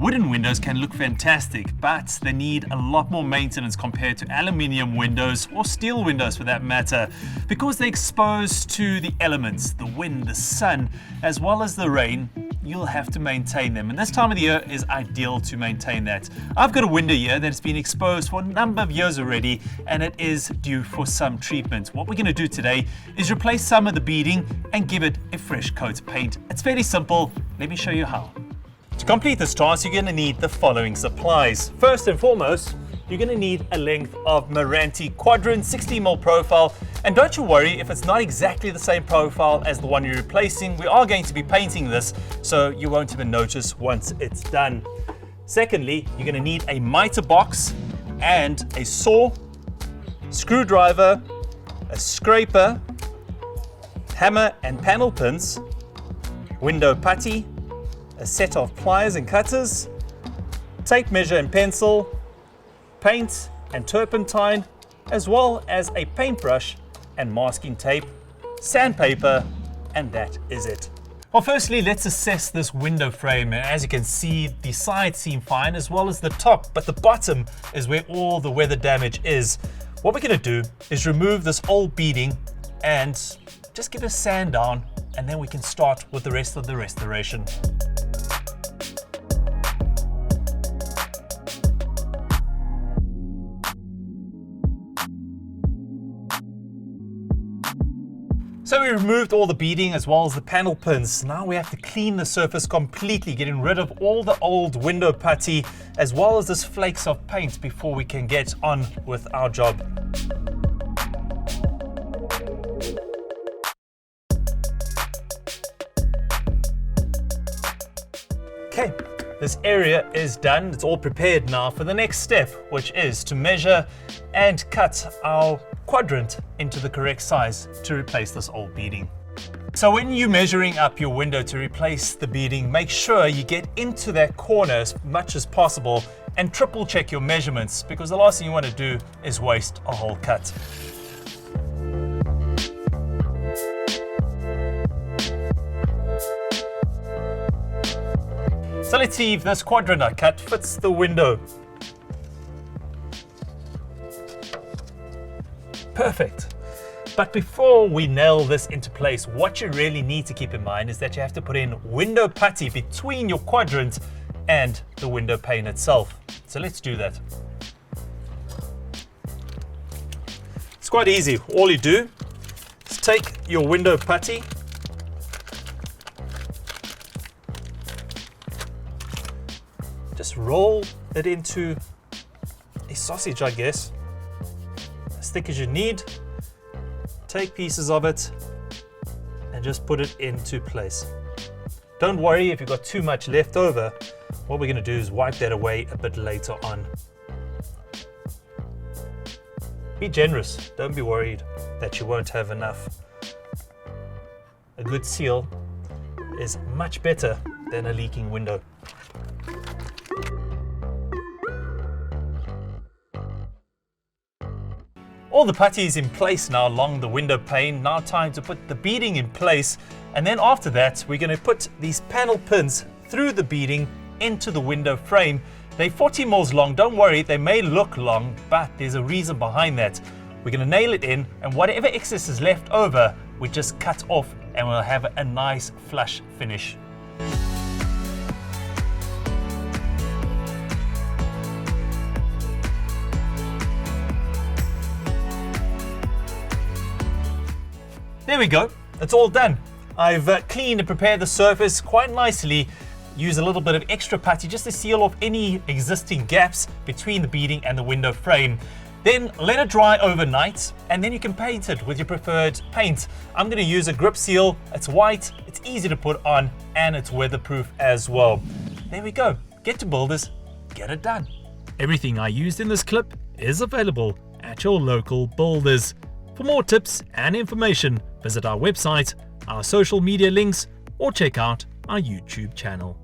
Wooden windows can look fantastic, but they need a lot more maintenance compared to aluminium windows or steel windows for that matter, because they're exposed to the elements, the wind, the sun, as well as the rain. You'll have to maintain them, and this time of the year is ideal to maintain that. I've got a window here that's been exposed for a number of years already, and it is due for some treatment. What we're going to do today is replace some of the beading and give it a fresh coat of paint. It's fairly simple. Let me show you how. To complete this task, you're going to need the following supplies. First and foremost, you're going to need a length of Meranti Quadrant 60mm profile, and don't you worry if it's not exactly the same profile as the one you're replacing. We are going to be painting this, so you won't even notice once it's done. Secondly, you're going to need a miter box and a saw, screwdriver, a scraper, hammer and panel pins, window putty, a set of pliers and cutters, tape measure and pencil, paint and turpentine, as well as a paintbrush and masking tape, sandpaper, and that is it. Well, firstly, let's assess this window frame. As you can see, the sides seem fine as well as the top, but the bottom is where all the weather damage is. What we're going to do is remove this old beading and just give it a sand down, and then we can start with the rest of the restoration. So we removed all the beading as well as the panel pins. Now we have to clean the surface completely, getting rid of all the old window putty as well as this flakes of paint before we can get on with our job. Okay, this area is done. It's all prepared now for the next step, which is to measure and cut our quadrant into the correct size to replace this old beading. So when you're measuring up your window to replace the beading, make sure you get into that corner as much as possible and triple check your measurements, because the last thing you want to do is waste a whole cut. So let's see if this quadrant I cut fits the window. Perfect. But before we nail this into place, what you really need to keep in mind is that you have to put in window putty between your quadrant and the window pane itself. So let's do that. It's quite easy. All you do is take your window putty, just roll it into a sausage, I guess, as thick as you need. Take pieces of it and just put it into place. Don't worry if you've got too much left over. What we're going to do is wipe that away a bit later on. Be generous. Don't be worried that you won't have enough. A good seal is much better than a leaking window. All the putty is in place now along the window pane. Now time to put the beading in place, and then after that we're going to put these panel pins through the beading into the window frame. They're 40 mils long. Don't worry, they may look long, but there's a reason behind that. We're going to nail it in, and whatever excess is left over we just cut off, and we'll have a nice flush finish. There we go, it's all done. I've cleaned and prepared the surface quite nicely. Use a little bit of extra putty just to seal off any existing gaps between the beading and the window frame. Then let it dry overnight, and then you can paint it with your preferred paint. I'm going to use a grip seal. It's white, it's easy to put on, and it's weatherproof as well. There we go, get to builders, get it done. Everything I used in this clip is available at your local builders. For more tips and information, visit our website, our social media links, or check out our YouTube channel.